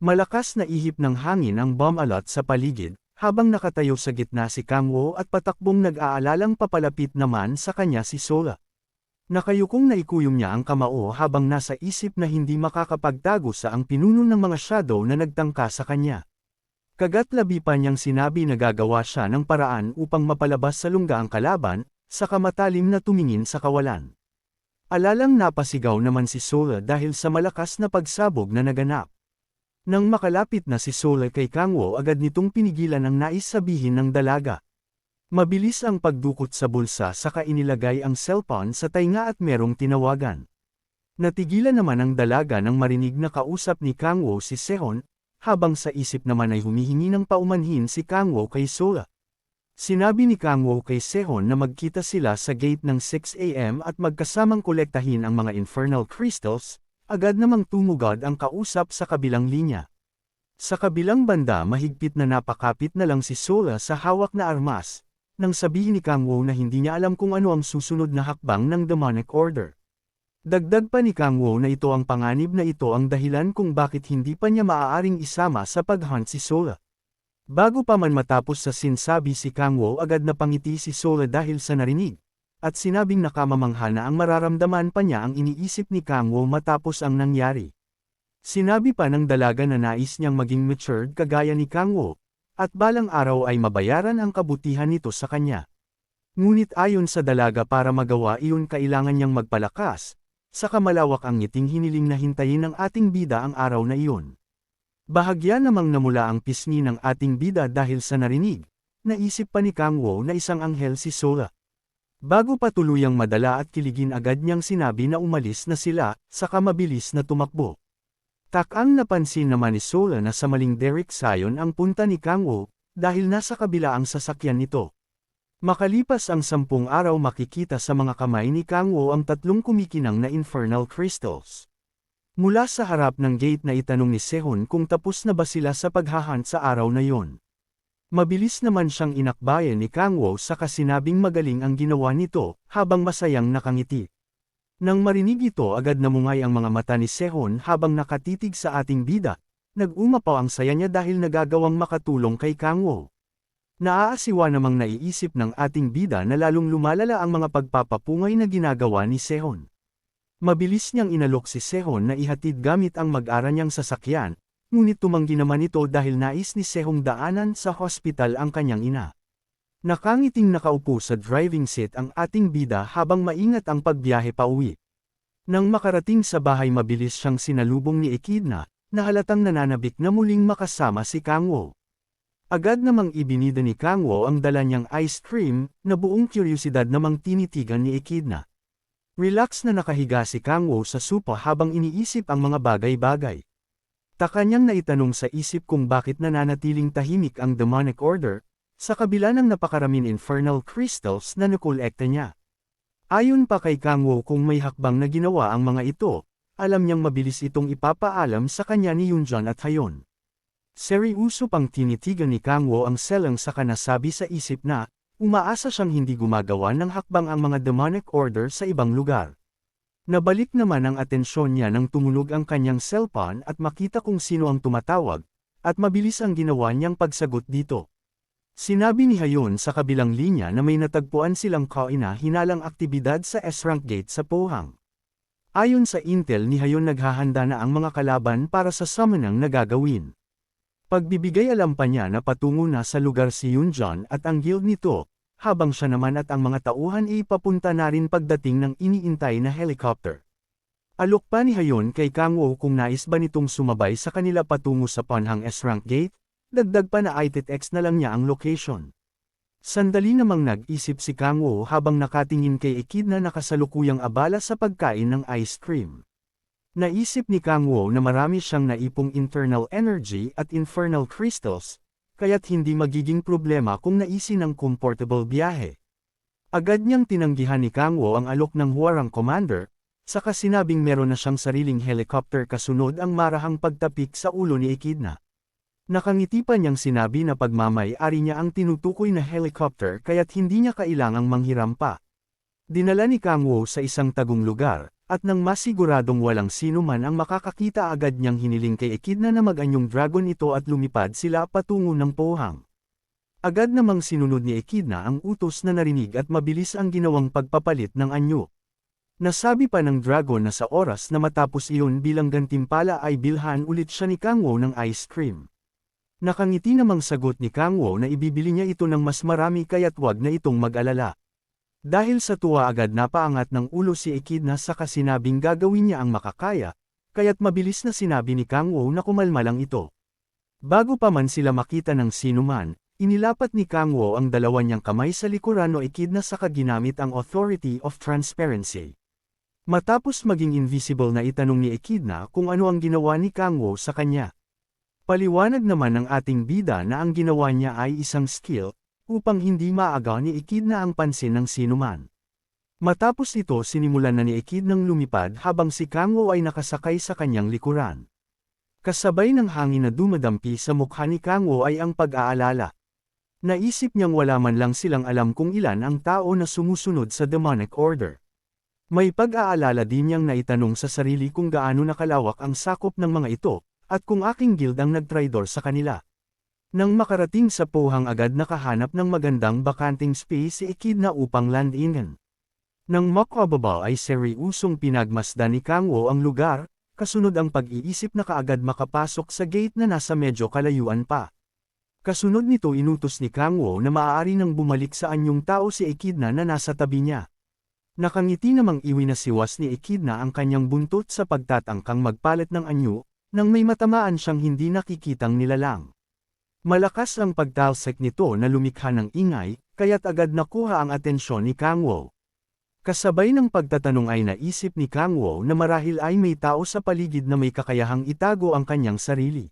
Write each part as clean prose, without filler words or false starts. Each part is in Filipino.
Malakas na ihip ng hangin ang bomb-alot sa paligid, habang nakatayo sa gitna si Kang Wo at patakbong nag-aalalang papalapit naman sa kanya si Sola. Nakayukong naikuyom niya ang kamao habang nasa isip na hindi makakapagtago sa ang pinuno ng mga shadow na nagtangka sa kanya. Kagat labi pa niyang sinabi na gagawa siya ng paraan upang mapalabas sa lungga ang kalaban, saka matalim na tumingin sa kawalan. Alalang napasigaw naman si Sola dahil sa malakas na pagsabog na naganap. Nang makalapit na si Sola kay Kang Wo, agad nitong pinigilan ang nais sabihin ng dalaga. Mabilis ang pagdukot sa bulsa saka inilagay ang cellphone sa tainga at merong tinawagan. Natigilan naman ang dalaga nang marinig na kausap ni Kang Wo si Sehon, habang sa isip naman ay humihingi ng paumanhin si Kang Wo kay Sola. Sinabi ni Kang Wo kay Sehon na magkita sila sa gate ng 6 AM at magkasamang kolektahin ang mga infernal crystals. Agad namang tumugad ang kausap sa kabilang linya. Sa kabilang banda mahigpit na napakapit na lang si Sola sa hawak na armas, nang sabihin ni Kang Wo na hindi niya alam kung ano ang susunod na hakbang ng demonic order. Dagdag pa ni Kang Wo na ito ang panganib na ito ang dahilan kung bakit hindi pa niya maaaring isama sa paghunt si Sola. Bago pa man matapos sa sinsabi si Kang Wo, agad na pangiti si Sola dahil sa narinig. At sinabing nakamamangha na ang mararamdaman pa niya ang iniisip ni Kang Wo matapos ang nangyari. Sinabi pa ng dalaga na nais niyang maging matured kagaya ni Kang Wo, at balang araw ay mabayaran ang kabutihan nito sa kanya. Ngunit ayon sa dalaga, para magawa iyon kailangan niyang magpalakas, saka malawak ang ngiting hiniling na hintayin ng ating bida ang araw na iyon. Bahagya namang namula ang pisngi ng ating bida dahil sa narinig. Naisip pa ni Kang Wo na isang anghel si Sola. Bago pa tuluyang madala at kiligin, agad niyang sinabi na umalis na sila, saka mabilis na tumakbo. Takang napansin naman ni Sola na sa maling direksyon ang punta ni Kang Wo, dahil nasa kabila ang sasakyan nito. Makalipas ang 10 araw, makikita sa mga kamay ni Kang Wo ang 3 kumikinang na infernal crystals. Mula sa harap ng gate na itanong ni Sehon kung tapos na ba sila sa paghahunt sa araw na yon. Mabilis naman siyang inakbayan ni Kang Wo saka sinabing magaling ang ginawa nito, habang masayang nakangiti. Nang marinig ito, agad namungay ang mga mata ni Sehon habang nakatitig sa ating bida. Nag-umapaw ang saya niya dahil nagagawang makatulong kay Kang Wo. Naaasiwa namang naiisip ng ating bida na lalong lumalala ang mga pagpapapungay na ginagawa ni Sehon. Mabilis niyang inalok si Sehon na ihatid gamit ang mag-ara niyang sasakyan. Ngunit tumanggi naman ito dahil nais ni Sehong daanan sa hospital ang kanyang ina. Nakangiting nakaupo sa driving seat ang ating bida habang maingat ang pagbiyahe pauwi. Nang makarating sa bahay, mabilis siyang sinalubong ni Echidna, na halatang nananabik na muling makasama si Kang Wo. Agad namang ibinida ni Kang Wo ang dala niyang ice cream, na buong kuryosidad namang tinitigan ni Echidna. Relax na nakahiga si Kang Wo sa sopa habang iniisip ang mga bagay-bagay. Taka niyang naitanong sa isip kung bakit nananatiling tahimik ang demonic order, sa kabila ng napakaraming infernal crystals na nakolekta niya. Ayon pa kay Kang Wo, kung may hakbang na ginawa ang mga ito, alam niyang mabilis itong ipapaalam sa kanya ni Yunjan at Hayon. Seryoso pang tinitigan ni Kang Wo ang selang saka nasabi sa isip na, umaasa siyang hindi gumagawa ng hakbang ang mga demonic order sa ibang lugar. Nabalik naman ang atensyon niya nang tumunog ang kanyang cellphone at makita kung sino ang tumatawag, at mabilis ang ginawa niyang pagsagot dito. Sinabi ni Hayon sa kabilang linya na may natagpuan silang kaina-hinalang aktibidad sa S-Rank Gate sa Pohang. Ayon sa intel ni Hayon, naghahanda na ang mga kalaban para sa summonang na gagawin. Pagbibigay alam pa niya na patungo na sa lugar si Yunjan at ang guild nito, habang siya naman at ang mga tauhan ay papunta na rin pagdating ng iniintay na helicopter. Alok pa ni Hayon kay Kang Wo kung nais ba nitong sumabay sa kanila patungo sa Panhang S-Rank Gate, dagdag pa na ITX na lang niya ang location. Sandali namang nag-isip si Kang Wo habang nakatingin kay Echidna na kasalukuyang abala sa pagkain ng ice cream. Naisip ni Kang Wo na marami siyang naipong internal energy at infernal crystals, kaya't hindi magiging problema kung naisin ng comfortable biyahe. Agad niyang tinanggihan ni Kang Wo ang alok ng Hwarang Commander, saka sinabing meron na siyang sariling helicopter kasunod ang marahang pagtapik sa ulo ni Echidna. Nakangiti pa niyang sinabi na pagmamay-ari niya ang tinutukoy na helicopter kaya't hindi niya kailangang manghiram pa. Dinala ni Kang Wo sa isang tagong lugar, At nang masiguradong walang sino man ang makakakita agad niyang hiniling kay Echidna na mag-anyong dragon ito at lumipad sila patungo ng pohang. Agad namang sinunod ni Echidna ang utos na narinig at mabilis ang ginawang pagpapalit ng anyo. Nasabi pa ng dragon na sa oras na matapos iyon bilang gantimpala ay bilhan ulit siya ni Kangwo ng ice cream. Nakangiti namang sagot ni Kangwo na ibibili niya ito ng mas marami kaya't wag na itong mag-alala. Dahil sa tuwa agad napaangat ng ulo si Echidna sa kasinabing gagawin niya ang makakaya, kaya't mabilis na sinabi ni Kangwo na kumalma lang ito. Bago pa man sila makita ng sinuman, inilapat ni Kangwo ang dalawa niyang kamay sa likuran o Echidna saka ginamit ang Authority of Transparency. Matapos maging invisible na itanong ni Echidna kung ano ang ginawa ni Kangwo sa kanya. Paliwanag naman ng ating bida na ang ginawa niya ay isang skill, upang hindi maagaw ni Echidna ang pansin ng sinuman. Matapos ito sinimulan na ni Echidnang lumipad habang si Kangwo ay nakasakay sa kanyang likuran. Kasabay ng hangin na dumadampi sa mukha ni Kangwo ay ang pag-aalala. Naisip niyang wala man lang silang alam kung ilan ang tao na sumusunod sa demonic order. May pag-aalala din niyang naitanong sa sarili kung gaano nakalawak ang sakop ng mga ito, at kung aking guild ang nagtraidor sa kanila. Nang makarating sa pohang agad nakahanap ng magandang bakanting space si Echidna upang landingan. Nang makababa ay seryusong pinagmasdan ni Kangwo ang lugar, kasunod ang pag-iisip na kaagad makapasok sa gate na nasa medyo kalayuan pa. Kasunod nito inutos ni Kangwo na maaari nang bumalik sa anyong tao si Echidna na nasa tabi niya. Nakangiti namang iwinasiwas ni Echidna ang kanyang buntot sa pagtatangkang magpalit ng anyo, nang may matamaan siyang hindi nakikitang nilalang. Malakas ang pagtalsik nito na lumikha ng ingay, kaya't agad nakuha ang atensyon ni Kangwo. Kasabay ng pagtatanong ay naisip ni Kangwo na marahil ay may tao sa paligid na may kakayahang itago ang kanyang sarili.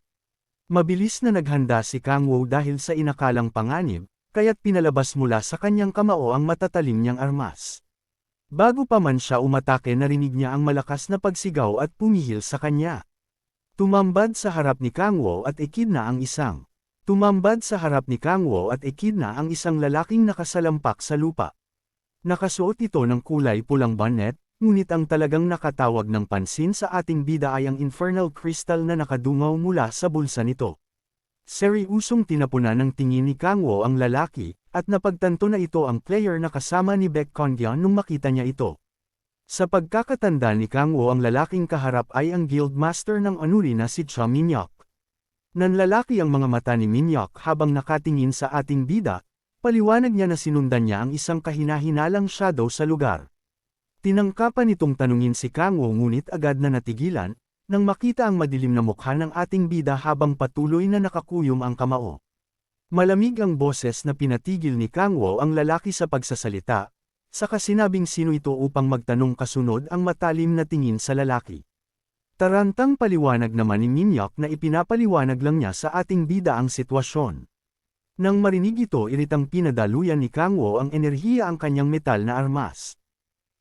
Mabilis na naghanda si Kangwo dahil sa inakalang panganib, kaya't pinalabas mula sa kanyang kamao ang matatalim niyang armas. Bago pa man siya umatake narinig niya ang malakas na pagsigaw at pumihil sa kanya. Tumambad sa harap ni Kangwo at Echidna ang isang. Tumambad sa harap ni Kangwo at Echidna ang isang lalaking nakasalampak sa lupa. Nakasuot ito ng kulay pulang bonnet, ngunit ang talagang nakatawag ng pansin sa ating bida ay ang infernal crystal na nakadungaw mula sa bulsa nito. Seryusong tinapunan ng tingin ni Kangwo ang lalaki, at napagtanto na ito ang player na kasama ni Baek Kongyeon nung makita niya ito. Sa pagkakatanda ni Kangwo ang lalaking kaharap ay ang guildmaster ng Anuri na si Cha Minhyuk. Nanlalaki ang mga mata ni Minhyuk habang nakatingin sa ating bida, paliwanag niya na sinundan niya ang isang kahina-hinalang shadow sa lugar. Tinangkapan nitong tanungin si Kangwo ngunit agad na natigilan, nang makita ang madilim na mukha ng ating bida habang patuloy na nakakuyom ang kamao. Malamig ang boses na pinatigil ni Kangwo ang lalaki sa pagsasalita, saka sinabing sino ito upang magtanong kasunod ang matalim na tingin sa lalaki. Tarantang paliwanag naman ni Minhyuk na ipinapaliwanag lang niya sa ating bida ang sitwasyon. Nang marinig ito iritang pinadaluyan ni Kangwo ang enerhiya ang kanyang metal na armas.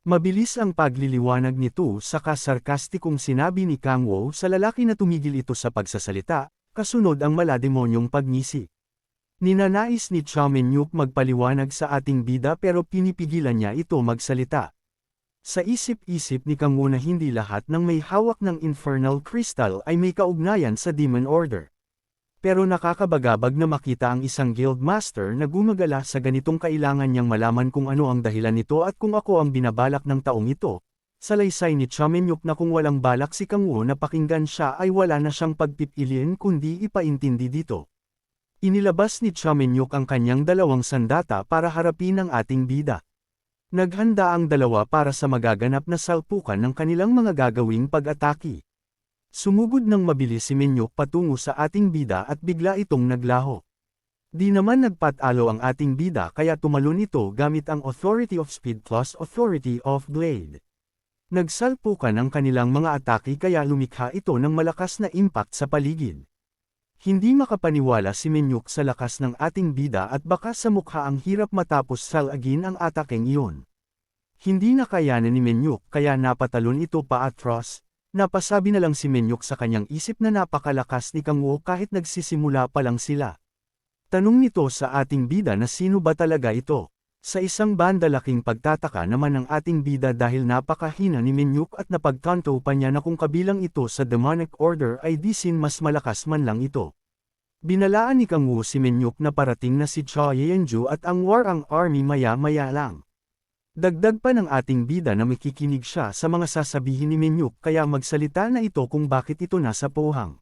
Mabilis ang pagliliwanag nito saka sarkastikong sinabi ni Kangwo sa lalaki na tumigil ito sa pagsasalita, kasunod ang malademonyong pagngisi. Ninanais ni Cha Minhyuk magpaliwanag sa ating bida pero pinipigilan niya ito magsalita. Sa isip-isip ni Kangwo na hindi lahat ng may hawak ng infernal crystal ay may kaugnayan sa demon order. Pero nakakabagabag na makita ang isang guildmaster na gumagala sa ganitong kailangan niyang malaman kung ano ang dahilan nito at kung ako ang binabalak ng taong ito. Salaysay ni Cha Minhyuk na kung walang balak si Kangwo na pakinggan siya ay wala na siyang pagpipiliin kundi ipaintindi dito. Inilabas ni Cha Minhyuk ang kanyang 2 sandata para harapin ang ating bida. Naghanda ang dalawa para sa magaganap na salpukan ng kanilang mga gagawing pag-atake. Sumugod ng mabilis si Minhyuk patungo sa ating bida at bigla itong naglaho. Di naman nagpatalo ang ating bida kaya tumalon ito gamit ang Authority of Speed plus Authority of Blade. Nagsalpukan ang kanilang mga atake kaya lumikha ito ng malakas na impact sa paligid. Hindi makapaniwala si Minhyuk sa lakas ng ating bida at baka sa mukha ang hirap matapos salagin ang atakeng iyon. Hindi na kayanan ni Minhyuk kaya napatalon ito paatros, napasabi na lang si Minhyuk sa kanyang isip na napakalakas ni Kangwo kahit nagsisimula pa lang sila. Tanong nito sa ating bida na sino ba talaga ito. Sa isang banda laking pagtataka naman ng ating bida dahil napakahina ni Minyuk at napagkanto pa niya na kung kabilang ito sa demonic order ay di sin mas malakas man lang ito. Binalaan ni Kang Wu si Minyuk na parating na si Cha Yeonju at ang Warang Army maya-maya lang. Dagdag pa ng ating bida na makikinig siya sa mga sasabihin ni Minyuk kaya magsalita na ito kung bakit ito nasa pohang.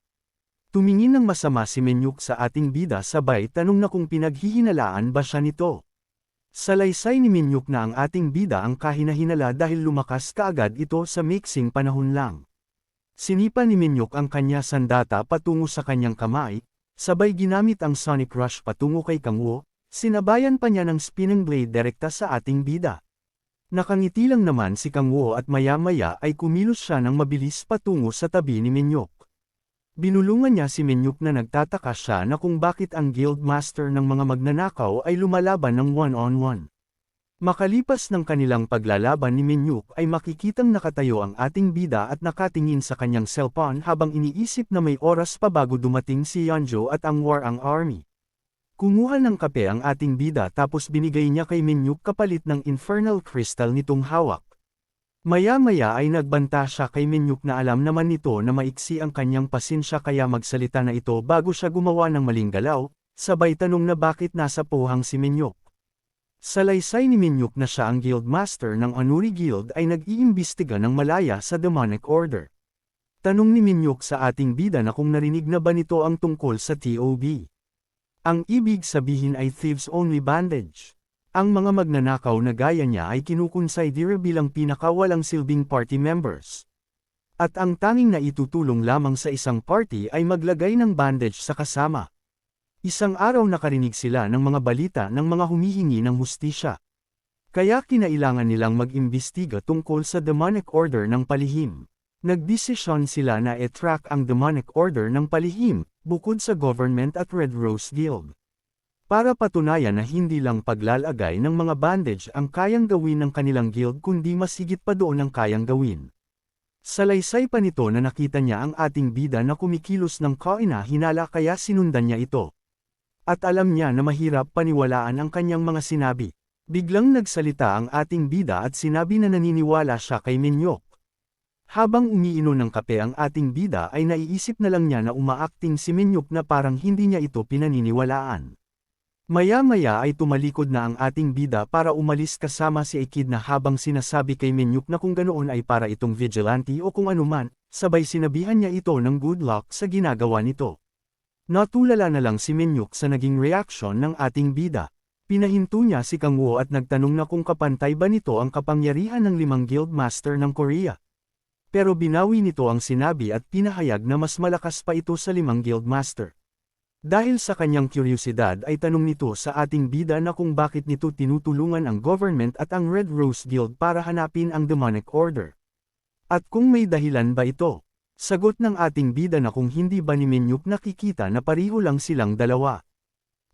Tumingin ng masama si Minyuk sa ating bida sabay tanong na kung pinaghihinalaan ba siya nito. Salaysay ni Minyuk na ang ating bida ang kahinahinala dahil lumakas kaagad ito sa mixing panahon lang. Sinipa ni Minyuk ang kanya sandata patungo sa kanyang kamay, sabay ginamit ang Sonic Rush patungo kay Kang Wu, sinabayan pa niya ng spinning blade direkta sa ating bida. Nakangiti lang naman si Kang Wu at maya-maya ay kumilos siya ng mabilis patungo sa tabi ni Minyuk. Binulungan niya si Minyuk na nagtataka siya na kung bakit ang guild master ng mga magnanakaw ay lumalaban ng one-on-one. Makalipas ng kanilang paglalaban ni Minyuk ay makikitang nakatayo ang ating bida at nakatingin sa kanyang cellphone habang iniisip na may oras pa bago dumating si Yeonju at ang Warang Army. Kumuha ng kape ang ating bida tapos binigay niya kay Minyuk kapalit ng infernal crystal nitong hawak. Maya-maya ay nagbanta siya kay Minyuk na alam naman nito na maiksi ang kanyang pasensya kaya magsalita na ito bago siya gumawa ng maling galaw, sabay tanong na bakit nasa pohang si Minyuk. Salaysay ni Minyuk na siya ang guild master ng Anuri Guild ay nag-iimbestiga ng malaya sa demonic order. Tanong ni Minyuk sa ating bida na kung narinig na ba nito ang tungkol sa TOB. Ang ibig sabihin ay thieves only bandage. Ang mga magnanakaw na gaya niya ay kinukonsidera bilang pinakawalang silbing party members. At ang tanging na itutulong lamang sa isang party ay maglagay ng bandage sa kasama. Isang araw nakarinig sila ng mga balita ng mga humihingi ng hustisya. Kaya kinailangan nilang mag-imbestiga tungkol sa demonic order ng palihim. Nagdesisyon sila na i-track ang demonic order ng palihim, bukod sa government at Red Rose Guild. Para patunayan na hindi lang paglalagay ng mga bandage ang kayang gawin ng kanilang guild kundi mas higit pa doon ang kayang gawin. Salaysay pa nito na nakita niya ang ating bida na kumikilos ng kahina-hinala kaya sinundan niya ito. At alam niya na mahirap paniwalaan ang kanyang mga sinabi. Biglang nagsalita ang ating bida at sinabi na naniniwala siya kay Minyuk. Habang umiinom ng kape ang ating bida ay naiisip na lang niya na umaakting si Minyuk na parang hindi niya ito pinaniniwalaan. Maya-maya ay tumalikod na ang ating bida para umalis kasama si Ekid na habang sinasabi kay Minyuk na kung ganoon ay para itong vigilante o kung anuman, sabay sinabihan niya ito ng good luck sa ginagawa nito. Natulala na lang si Minyuk sa naging reaksyon ng ating bida. Pinahinto niya si Kang Wu at nagtanong na kung kapantay ba nito ang kapangyarihan ng 5 guild master ng Korea. Pero binawi nito ang sinabi at pinahayag na mas malakas pa ito sa 5 guild master. Dahil sa kanyang kuryosidad ay tanong nito sa ating bida na kung bakit nito tinutulungan ang government at ang Red Rose Guild para hanapin ang demonic order. At kung may dahilan ba ito? Sagot ng ating bida na kung hindi ba ni Minyuk nakikita na pareho lang silang dalawa.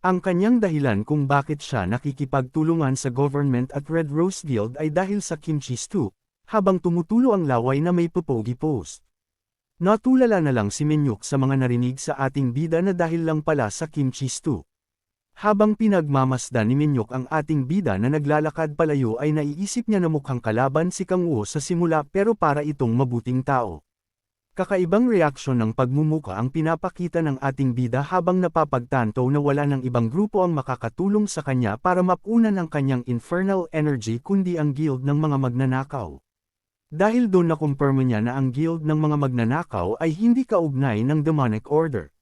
Ang kanyang dahilan kung bakit siya nakikipagtulungan sa government at Red Rose Guild ay dahil sa kimchi stew, habang tumutulo ang laway na may popogi post. Natulala na lang si Minyuk sa mga narinig sa ating bida na dahil lang pala sa kimchi stew. Habang pinagmamasdan ni Minyuk ang ating bida na naglalakad palayo ay naiisip niya na mukhang kalaban si Kang Wu sa simula pero para itong mabuting tao. Kakaibang reaksyon ng pagmumuka ang pinapakita ng ating bida habang napapagtanto na wala ng ibang grupo ang makakatulong sa kanya para mapunan ang kanyang infernal energy kundi ang guild ng mga magnanakaw. Dahil doon nakumpirma niya na ang guild ng mga magnanakaw ay hindi kaugnay ng demonic order.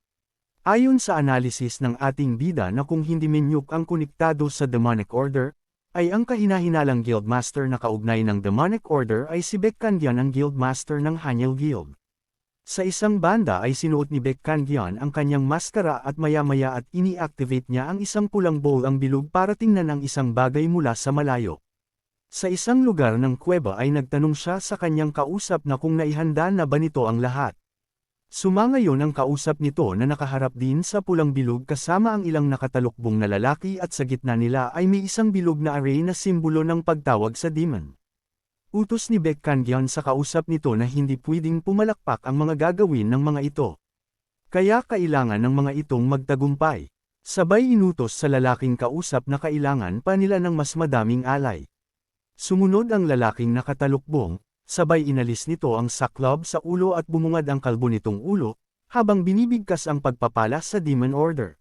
Ayon sa analysis ng ating bida na kung hindi Minyuk ang konektado sa demonic order, ay ang kahinahinalang guild master na kaugnay ng demonic order ay si Baekkangyun ang guild master ng Hanyel Guild. Sa isang banda ay sinuot ni Baekkangyun ang kanyang maskara at maya-maya at ini-activate niya ang isang pulang bowl ang bilog para tingnan ang isang bagay mula sa malayo. Sa isang lugar ng kuweba ay nagtanong siya sa kanyang kausap na kung naihanda na ba nito ang lahat. Sumangayon ang kausap nito na nakaharap din sa pulang bilog kasama ang ilang nakatalukbong na lalaki at sa gitna nila ay may isang bilog na array na simbolo ng pagtawag sa demon. Utos ni Baekkangyun sa kausap nito na hindi pwedeng pumalakpak ang mga gagawin ng mga ito. Kaya kailangan ng mga itong magtagumpay. Sabay inutos sa lalaking kausap na kailangan pa nila ng mas madaming alay. Sumunod ang lalaking nakatalukbong, sabay inalis nito ang saklob sa ulo at bumungad ang kalbo nitong ulo, habang binibigkas ang pagpapala sa Demon Order.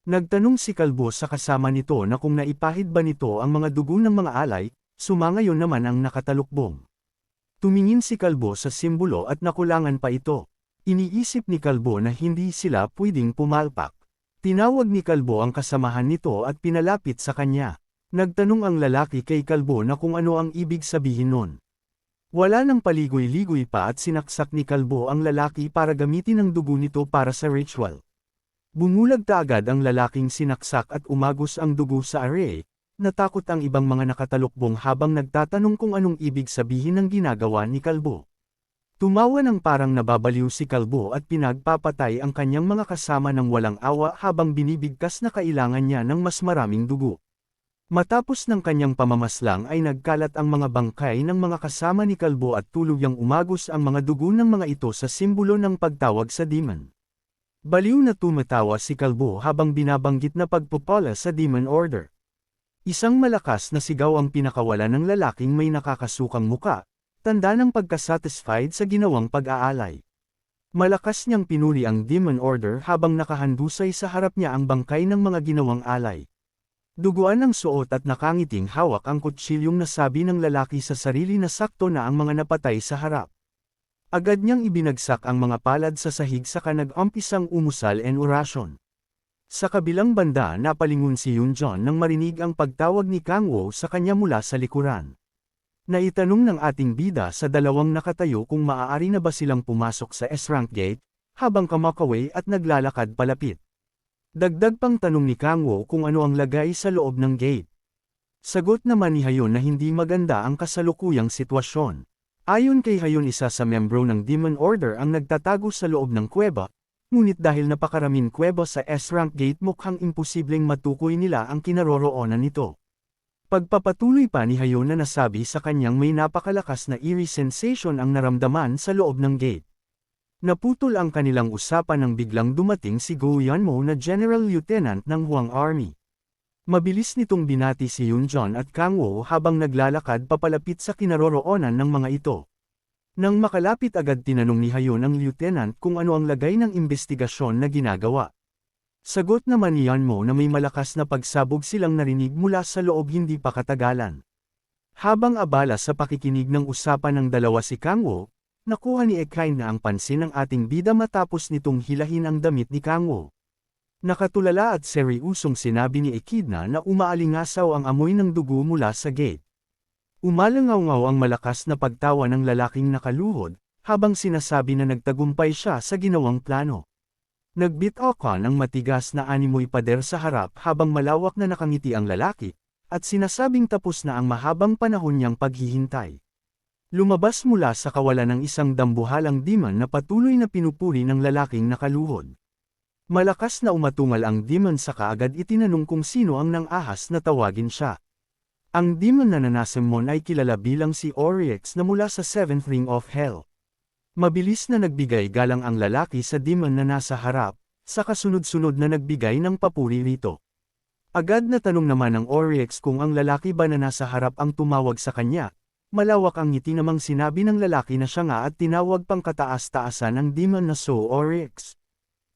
Nagtanong si kalbo sa kasama nito na kung naipahid ba nito ang mga dugo ng mga alay, sumangayon naman ang nakatalukbong. Tumingin si kalbo sa simbolo at nakulangan pa ito. Iniisip ni kalbo na hindi sila pwedeng pumalpak. Tinawag ni kalbo ang kasamahan nito at pinalapit sa kanya. Nagtanong ang lalaki kay kalbo na kung ano ang ibig sabihin nun. Wala nang paligoy-ligoy pa at sinaksak ni kalbo ang lalaki para gamitin ang dugo nito para sa ritual. Bumulag agad ang lalaking sinaksak at umagos ang dugo sa array. Natakot ang ibang mga nakatalukbong habang nagtatanong kung anong ibig sabihin ng ginagawa ni kalbo. Tumawa ng parang nababaliw si kalbo at pinagpapatay ang kanyang mga kasama ng walang awa habang binibigkas na kailangan niya ng mas maraming dugo. Matapos ng kanyang pamamaslang ay nagkalat ang mga bangkay ng mga kasama ni kalbo at tulugyang umagos ang mga dugo ng mga ito sa simbolo ng pagtawag sa demon. Baliw na tumatawa si kalbo habang binabanggit na pagpupala sa Demon Order. Isang malakas na sigaw ang pinakawala ng lalaking may nakakasukang muka, tanda ng pagkasatisfied sa ginawang pag-aalay. Malakas niyang pinuri ang Demon Order habang nakahandusay sa harap niya ang bangkay ng mga ginawang alay. Duguan ng suot at nakangiting hawak ang kutsilyong nasabi ng lalaki sa sarili na sakto na ang mga napatay sa harap. Agad niyang ibinagsak ang mga palad sa sahig saka nag-umpisang umusal en orasyon. Sa kabilang banda napalingon si Yunjon nang marinig ang pagtawag ni Kang Wo sa kanya mula sa likuran. Naitanong ng ating bida sa dalawang nakatayo kung maaari na ba silang pumasok sa S-Rank Gate, habang kumakaway at naglalakad palapit. Dagdag pang tanong ni Kang Wo kung ano ang lagay sa loob ng gate. Sagot naman ni Hayon na hindi maganda ang kasalukuyang sitwasyon. Ayon kay Hayon isa sa membro ng Demon Order ang nagtatago sa loob ng kuweba, ngunit dahil napakaraming kuweba sa S-Rank Gate mukhang imposibleng matukoy nila ang kinaroroonan nito. Pagpapatuloy pa ni Hayon na nasabi sa kanyang may napakalakas na eerie sensation ang naramdaman sa loob ng gate. Naputol ang kanilang usapan nang biglang dumating si Go Yanmo na General Lieutenant ng Huang Army. Mabilis nitong binati si Yunjon at Kang Wo habang naglalakad papalapit sa kinaroroonan ng mga ito. Nang makalapit agad tinanong ni Hayon ang lieutenant kung ano ang lagay ng investigasyon na ginagawa. Sagot naman ni Yanmo na may malakas na pagsabog silang narinig mula sa loob hindi pa katagalan. Habang abala sa pakikinig ng usapan ng dalawa si Kang Wo, nakuha ni Ekain na ang pansin ng ating bida matapos nitong hilahin ang damit ni Kang Wo. Nakatulala at seryusong sinabi ni Echidna na umaalingasaw ang amoy ng dugo mula sa gate. Umalangaw-ngaw ang malakas na pagtawa ng lalaking nakaluhod, habang sinasabi na nagtagumpay siya sa ginawang plano. Nagbit-okan ang matigas na animoy pader sa harap habang malawak na nakangiti ang lalaki, at sinasabing tapos na ang mahabang panahon niyang paghihintay. Lumabas mula sa kawalan ng isang dambuhalang demon na patuloy na pinupuri ng lalaking nakaluhod. Malakas na umatungal ang demon saka agad itinanong kung sino ang nang-ahas na tawagin siya. Ang demon na nanasemon ay kilala bilang si Oryx na mula sa 7th Ring of Hell. Mabilis na nagbigay galang ang lalaki sa demon na nasa harap, saka sunod-sunod na nagbigay ng papuri rito. Agad na tanong naman ng Oryx kung ang lalaki ba na nasa harap ang tumawag sa kanya. Malawak ang ngiti namang sinabi ng lalaki na siya nga at tinawag pang kataas-taasan ang demon na So Oryx.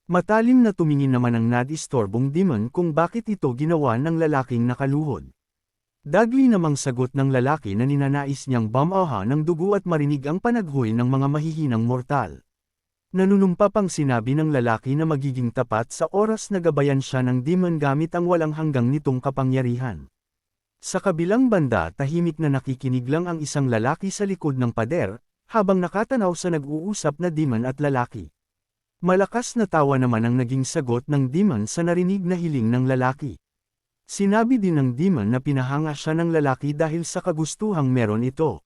Matalim na tumingin naman ang nadistorbong demon kung bakit ito ginawa ng lalaking nakaluhod. Dagli namang sagot ng lalaki na ninanais niyang bamaha ng dugo at marinig ang panaghoy ng mga mahihinang mortal. Nanunumpa pang sinabi ng lalaki na magiging tapat sa oras na gabayan siya ng demon gamit ang walang hanggang nitong kapangyarihan. Sa kabilang banda tahimik na nakikinig lang ang isang lalaki sa likod ng pader, habang nakatanaw sa nag-uusap na demon at lalaki. Malakas na tawa naman ang naging sagot ng demon sa narinig na hiling ng lalaki. Sinabi din ng demon na pinahanga siya ng lalaki dahil sa kagustuhang meron ito.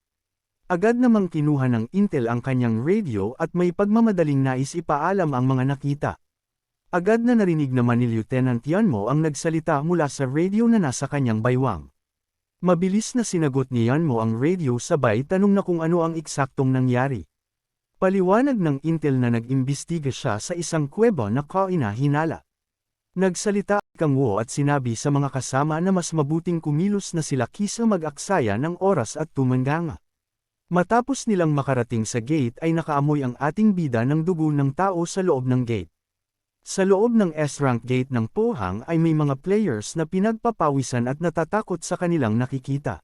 Agad namang kinuha ng intel ang kanyang radio at may pagmamadaling nais ipaalam ang mga nakita. Agad na narinig naman ni Lieutenant Yanmo ang nagsalita mula sa radio na nasa kanyang baywang. Mabilis na sinagot ni Yanmo ang radio sabay tanong na kung ano ang eksaktong nangyari. Paliwanag ng intel na nag-imbestiga siya sa isang kuweba na kaina-hinala. Nagsalita Kang Wo at sinabi sa mga kasama na mas mabuting kumilos na sila kisa mag-aksaya ng oras at tumanganga. Matapos nilang makarating sa gate ay nakaamoy ang ating bida ng dugo ng tao sa loob ng gate. Sa loob ng S-rank gate ng Pohang ay may mga players na pinagpapawisan at natatakot sa kanilang nakikita.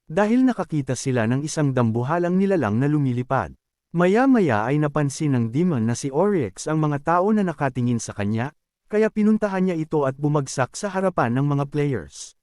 Dahil nakakita sila ng isang dambuhalang nilalang na lumilipad. Maya-maya ay napansin ng demon na si Oryx ang mga tao na nakatingin sa kanya, kaya pinuntahan niya ito at bumagsak sa harapan ng mga players.